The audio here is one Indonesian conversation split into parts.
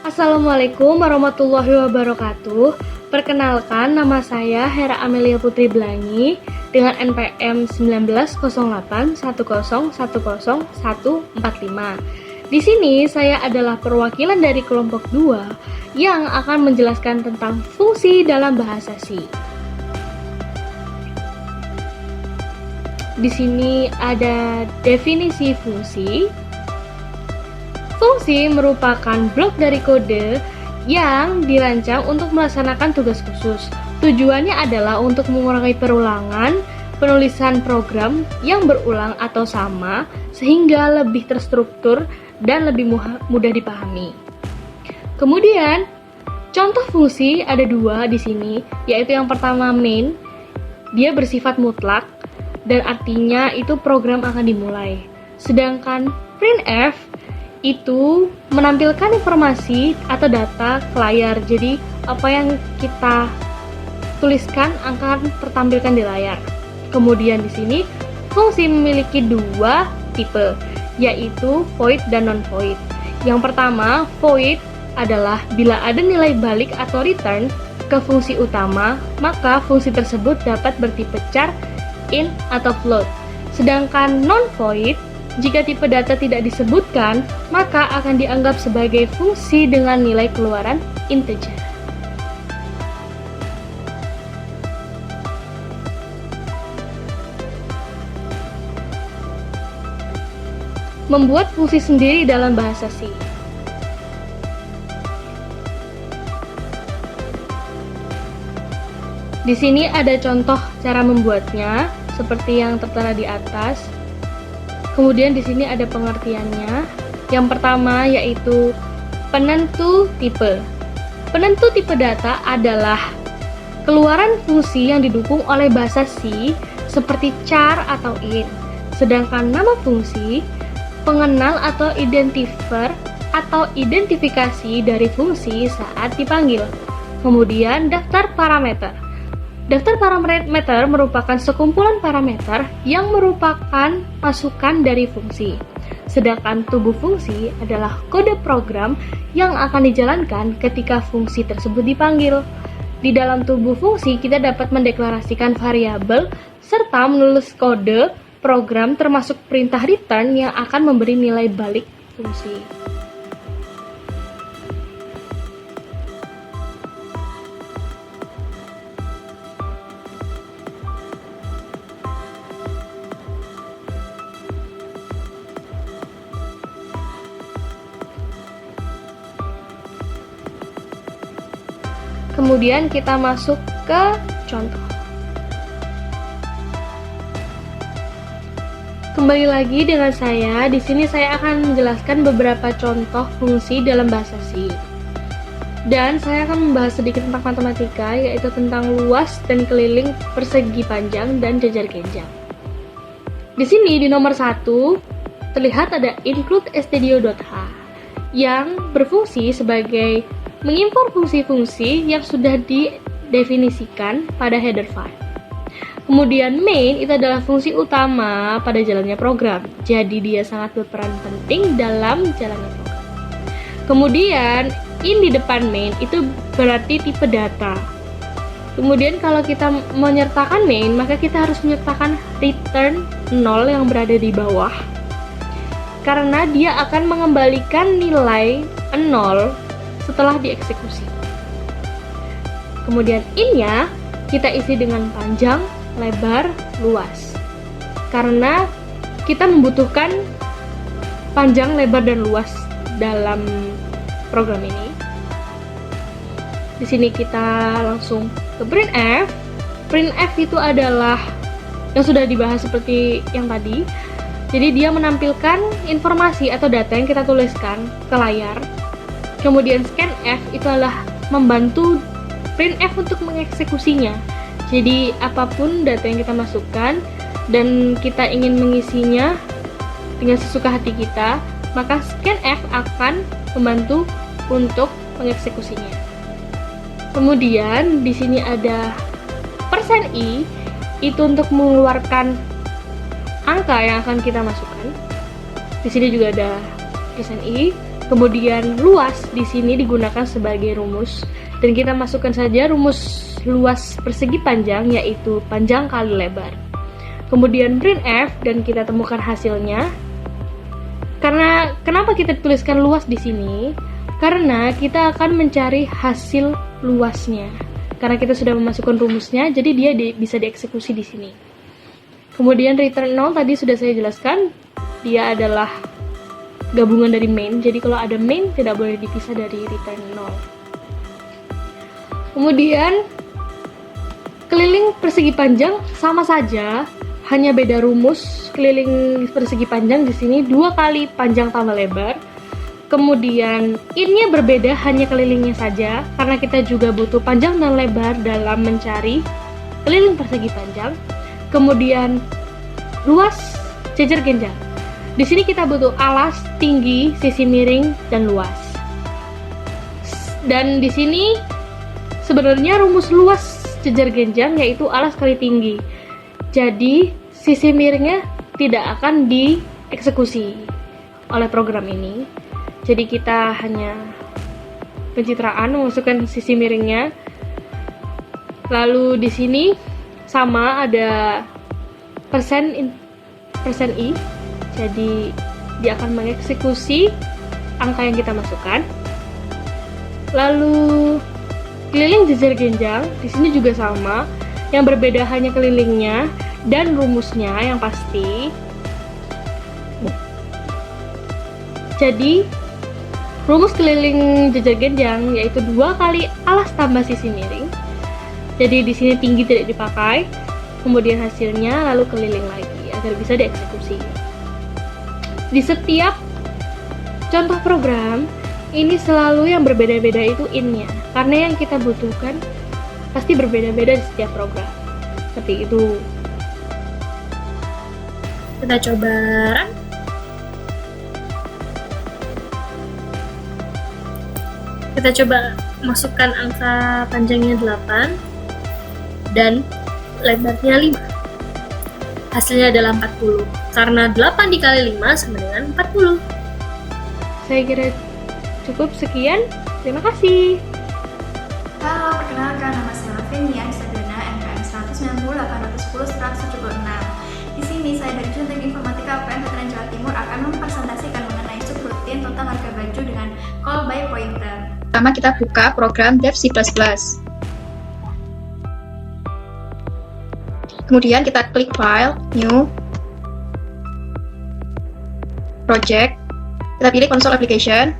Assalamualaikum warahmatullahi wabarakatuh. Perkenalkan, nama saya Hera Amelia Putri Blangi dengan NPM 190810101045. Di sini saya adalah perwakilan dari kelompok 2 yang akan menjelaskan tentang fungsi dalam bahasa C. Di sini ada definisi fungsi. Fungsi merupakan blok dari kode yang dirancang untuk melaksanakan tugas khusus. Tujuannya adalah untuk mengurangi perulangan penulisan program yang berulang atau sama sehingga lebih terstruktur dan lebih mudah dipahami. Kemudian, contoh fungsi ada 2 di sini, yaitu yang pertama main. Dia bersifat mutlak dan artinya itu program akan dimulai. Sedangkan printf itu menampilkan informasi atau data ke layar. Jadi apa yang kita tuliskan akan tertampilkan di layar. Kemudian di sini fungsi memiliki 2 tipe, yaitu void dan non-void. Yang pertama, void adalah bila ada nilai balik atau return ke fungsi utama, maka fungsi tersebut dapat bertipe char, int, atau float. Sedangkan non-void, jika tipe data tidak disebutkan, maka akan dianggap sebagai fungsi dengan nilai keluaran integer. Membuat fungsi sendiri dalam bahasa C. Di sini ada contoh cara membuatnya, seperti yang tertera di atas. Kemudian di sini ada pengertiannya. Yang pertama yaitu penentu tipe. Penentu tipe data adalah keluaran fungsi yang didukung oleh bahasa C seperti char atau int. Sedangkan nama fungsi, pengenal atau identifier atau identifikasi dari fungsi saat dipanggil. Kemudian daftar parameter. Daftar parameter merupakan sekumpulan parameter yang merupakan masukan dari fungsi. Sedangkan tubuh fungsi adalah kode program yang akan dijalankan ketika fungsi tersebut dipanggil. Di dalam tubuh fungsi kita dapat mendeklarasikan variabel serta menulis kode program termasuk perintah return yang akan memberi nilai balik fungsi. Kemudian kita masuk ke contoh. Kembali lagi dengan saya. Di sini saya akan menjelaskan beberapa contoh fungsi dalam bahasa C. Dan saya akan membahas sedikit tentang matematika, yaitu tentang luas dan keliling, persegi panjang, dan jajar genjang. Di sini di nomor 1 terlihat ada include stdio.h yang berfungsi sebagai mengimpor fungsi-fungsi yang sudah didefinisikan pada header file. Kemudian main itu adalah fungsi utama pada jalannya program. Jadi dia sangat berperan penting dalam jalannya program. Kemudian in di depan main itu berarti tipe data. Kemudian kalau kita menyertakan main, maka kita harus menyertakan return 0 yang berada di bawah. Karena dia akan mengembalikan nilai 0 setelah dieksekusi. Kemudian in-nya kita isi dengan panjang, lebar, luas. Karena kita membutuhkan panjang, lebar, dan luas dalam program ini. Di sini kita langsung ke printf. Printf itu adalah yang sudah dibahas seperti yang tadi. Jadi dia menampilkan informasi atau data yang kita tuliskan ke layar. Kemudian scanf itu adalah membantu printf untuk mengeksekusinya. Jadi apapun data yang kita masukkan dan kita ingin mengisinya dengan sesuka hati kita, maka scanf akan membantu untuk mengeksekusinya. Kemudian di sini ada %i itu untuk mengeluarkan angka yang akan kita masukkan. Di sini juga ada %i. Kemudian luas di sini digunakan sebagai rumus, dan kita masukkan saja rumus luas persegi panjang, yaitu panjang kali lebar. Kemudian printf, dan kita temukan hasilnya. Karena kenapa kita tuliskan luas di sini? Karena kita akan mencari hasil luasnya. Karena kita sudah memasukkan rumusnya, jadi dia bisa dieksekusi di sini. Kemudian return 0 tadi sudah saya jelaskan, dia adalah gabungan dari main, jadi kalau ada main tidak boleh dipisah dari return 0. Kemudian keliling persegi panjang sama saja, hanya beda rumus. Keliling persegi panjang di sini 2 kali panjang tambah lebar. Kemudian innya berbeda, hanya kelilingnya saja, karena kita juga butuh panjang dan lebar dalam mencari keliling persegi panjang. Kemudian luas jejer genjang. Di sini kita butuh alas, tinggi, sisi miring, dan luas. Dan di sini sebenarnya rumus luas jejer genjang yaitu alas kali tinggi. Jadi sisi miringnya tidak akan dieksekusi oleh program ini. Jadi kita hanya pencitraan memasukkan sisi miringnya. Lalu di sini sama ada persen i. Jadi dia akan mengeksekusi angka yang kita masukkan. Lalu keliling jejer genjang di sini juga sama, yang berbeda hanya kelilingnya dan rumusnya yang pasti. Jadi rumus keliling jejer genjang yaitu 2 kali alas tambah sisi miring. Jadi di sini tinggi tidak dipakai, kemudian hasilnya lalu keliling lagi agar bisa dieksekusi. Di setiap contoh program, ini selalu yang berbeda-beda itu in-nya, karena yang kita butuhkan pasti berbeda-beda di setiap program. Seperti itu. Kita coba run. Kita coba masukkan angka panjangnya 8 dan lebarnya 5. Hasilnya adalah 40. Karena 8 dikali 5 sama dengan 40. Saya kira cukup sekian. Terima kasih. Halo, perkenalkan nama saya Fenia Sadana, NPM 190-810-176. Di sini saya dari Jurusan Teknik Informatika UPN Veteran Jawa Timur akan mempresentasikan mengenai subrutin total harga baju dengan call by pointer. Pertama kita buka program Dev C++. Kemudian kita klik File, New, Project. Kita pilih Console Application.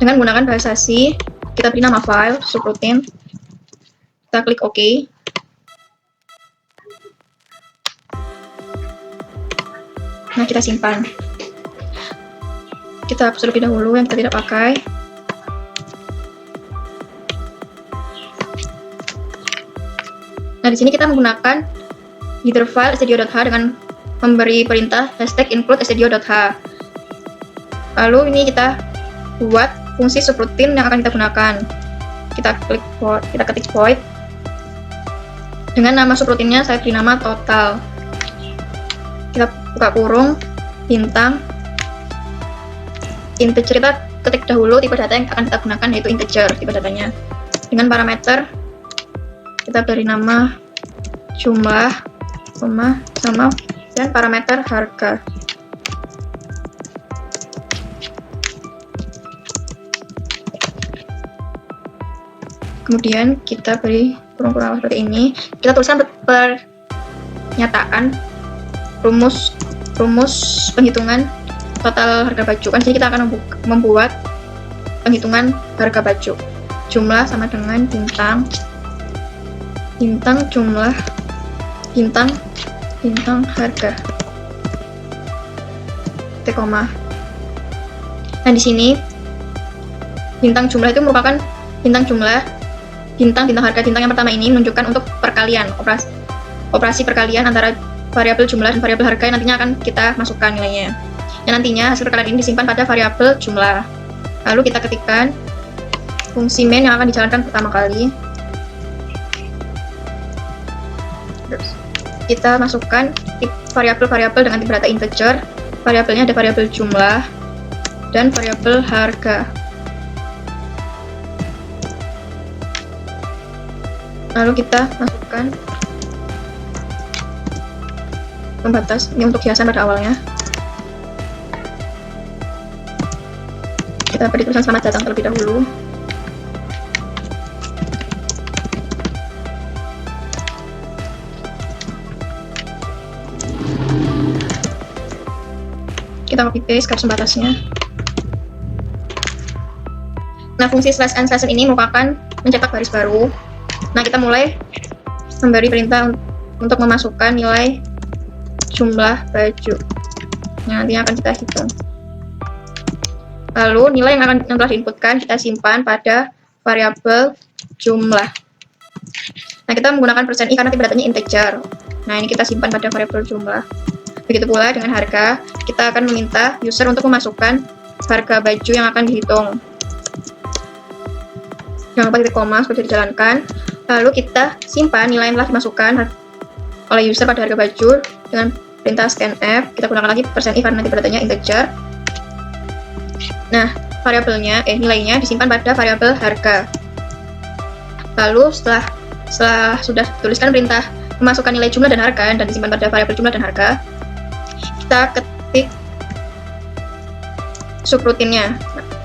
Dengan menggunakan bahasa C, kita beri nama file, subroutine. Kita klik OK. Nah, kita simpan. Kita hapus terlebih dahulu yang kita tidak pakai. Nah, di sini kita menggunakan header file stdio.h dengan memberi perintah #include stdio.h. Lalu ini kita buat fungsi subroutine yang akan kita gunakan. Kita ketik void. Dengan nama subroutinenya saya beri nama total. Kita buka kurung, bintang, integer. Kita ketik dahulu tipe data yang akan kita gunakan, yaitu integer tipe datanya. Dengan parameter kita beri nama jumlah, sama, dan parameter harga. Kemudian kita beri kurung-kurung seperti ini. Kita tuliskan pernyataan rumus penghitungan total harga baju. Kan jadi kita akan membuat penghitungan harga baju. Jumlah sama dengan bintang jumlah bintang harga. Titik koma. Nah, di sini bintang jumlah itu merupakan bintang jumlah bintang harga. Bintang yang pertama ini menunjukkan untuk perkalian, operasi perkalian antara variabel jumlah dan variabel harga yang nantinya akan kita masukkan nilainya. Dan nantinya hasil perkalian ini disimpan pada variabel jumlah. Lalu kita ketikkan fungsi main yang akan dijalankan pertama kali. Terus kita masukkan variabel-variabel dengan tipe data integer. Variabelnya ada variabel jumlah, dan variabel harga. Lalu kita masukkan pembatas ini untuk hiasan pada awalnya. Kita beri tulisan selamat datang terlebih dahulu. Kita copy paste garis pembatasnya. Nah, fungsi slash n slash n ini merupakan mencetak baris baru. Nah, kita mulai memberi perintah untuk memasukkan nilai jumlah baju. Nah, nantinya akan kita hitung. Lalu nilai yang telah diinputkan kita simpan pada variabel jumlah. Nah, kita menggunakan %i karena tipe datanya integer. Nah, ini kita simpan pada variabel jumlah. Begitu pula dengan harga, kita akan meminta user untuk memasukkan harga baju yang akan dihitung. Jangan lupa titik koma supaya dijalankan. Lalu kita simpan nilai yang telah dimasukkan oleh user pada harga baju dengan perintah scanf. Kita gunakan lagi %i karena tipe datanya integer. Nah, nilainya disimpan pada variabel harga. Lalu setelah sudah dituliskan perintah memasukkan nilai jumlah dan harga dan disimpan pada variabel jumlah dan harga, kita ketik subrutinnya.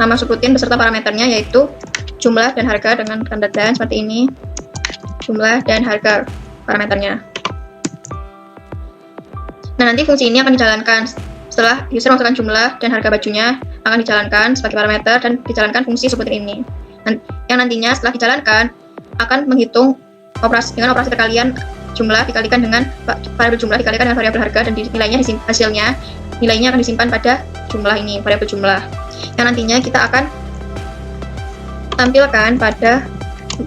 Nama subrutin beserta parameternya yaitu jumlah dan harga dengan tanda dan seperti ini. Jumlah dan harga parameternya. Nah, nanti fungsi ini akan dijalankan setelah user memasukkan jumlah dan harga bajunya, akan dijalankan sebagai parameter dan dijalankan fungsi subrutin ini. Yang nantinya setelah dijalankan akan menghitung dengan operasi perkalian jumlah dikalikan dengan variabel jumlah dikalikan dengan variabel harga dan nilainya akan disimpan pada jumlah ini, variabel jumlah. Yang nantinya kita akan tampilkan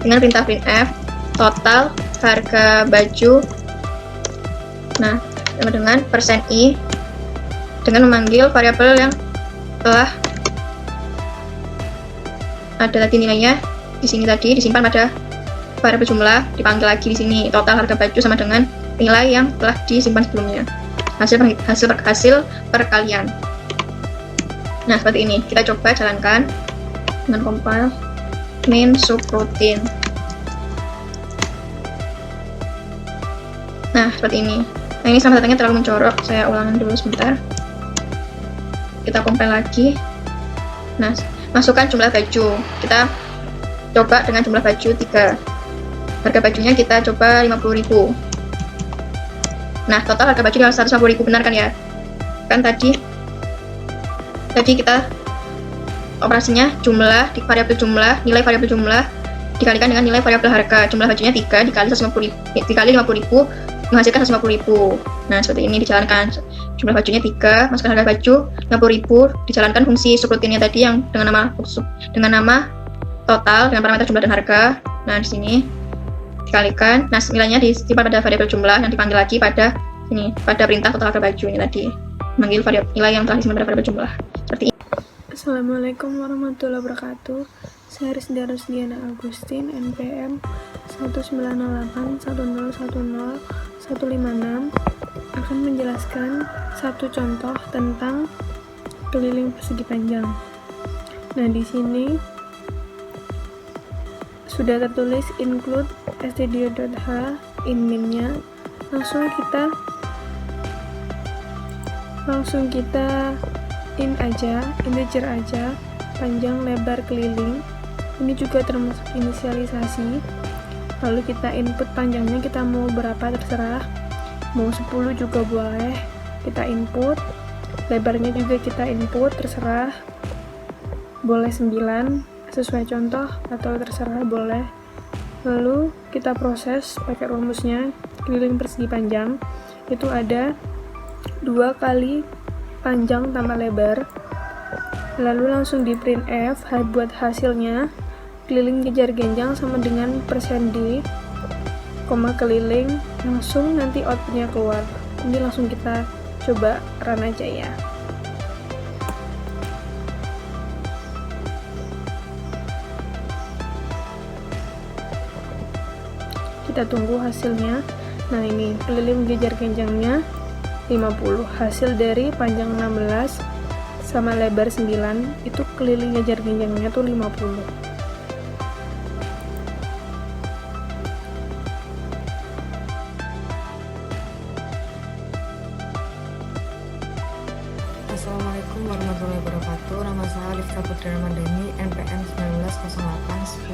dengan perintah printf total harga baju. Nah, dengan %i dengan memanggil variabel yang telah ada tadi nilainya di sini tadi disimpan pada variabel jumlah, dipanggil lagi di sini total harga baju sama dengan nilai yang telah disimpan sebelumnya. Hasil perkalian. Nah, seperti ini. Kita coba jalankan dengan compile main subroutine. Nah, seperti ini. Nah, ini selamat datangnya terlalu mencorok. Saya ulangan dulu sebentar. Kita compile lagi. Nah, masukkan jumlah baju. Kita coba dengan jumlah baju 3. Harga bajunya kita coba 50.000. Nah, total harga baju 150.000, benar kan ya? Kan tadi kita operasinya jumlah di variabel jumlah, nilai variabel jumlah dikalikan dengan nilai variabel harga. Jumlah bajunya 3 dikali 50.000 menghasilkan 150.000. Nah, seperti ini dijalankan. Jumlah bajunya 3, masukkan harga baju 50.000, dijalankan fungsi subrutinnya tadi yang dengan nama total dengan parameter jumlah dan harga. Nah, di sini dikalikan. Nah, nilainya disimpan pada variabel jumlah yang dipanggil lagi pada perintah total harga baju ini tadi. Memanggil nilai yang telah disimpan pada variabel jumlah. Seperti ini. Assalamualaikum warahmatullahi wabarakatuh. Saya Rizda Rusdiana Agustin, NPM 19810101056, akan menjelaskan satu contoh tentang keliling persegi panjang. Nah, di sini sudah tertulis include stdio.h in min-nya. Langsung kita in aja, integer aja, panjang lebar keliling. Ini juga termasuk inisialisasi. Lalu kita input panjangnya, kita mau berapa terserah, mau 10 juga boleh kita input. Lebarnya juga kita input, terserah, boleh 9 sesuai contoh atau terserah boleh. Lalu kita proses pakai rumusnya. Keliling persegi panjang itu ada 2 kali panjang tambah lebar. Lalu langsung di printf buat hasilnya. Keliling kejar genjang sama dengan %d, keliling, langsung nanti outputnya keluar. Ini langsung kita coba run aja ya. Kita tunggu hasilnya. Nah, ini keliling kejar genjangnya 50, hasil dari panjang 16 sama lebar 9, itu kelilingnya jar-genjangnya tuh 50. Assalamualaikum warahmatullahi wabarakatuh. Nama saya Alifta Putri Ramadhani, NPM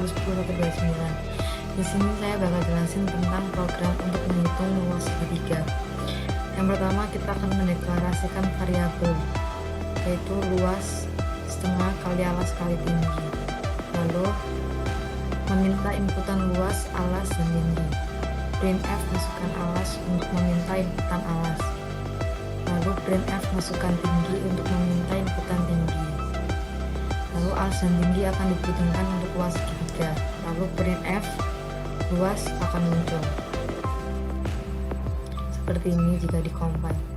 1908101029. Di sini saya bakal jelasin tentang program untuk menghitung luas segitiga. Yang pertama, kita akan mendeklarasikan variabel, yaitu luas setengah kali alas kali tinggi. Lalu meminta inputan luas, alas, dan tinggi. Printf masukkan alas untuk meminta inputan alas. Lalu printf masukkan tinggi untuk meminta inputan tinggi. Lalu alas dan tinggi akan diperhitungkan untuk luas segitiga. Lalu printf luas akan muncul seperti ini jika dikompil.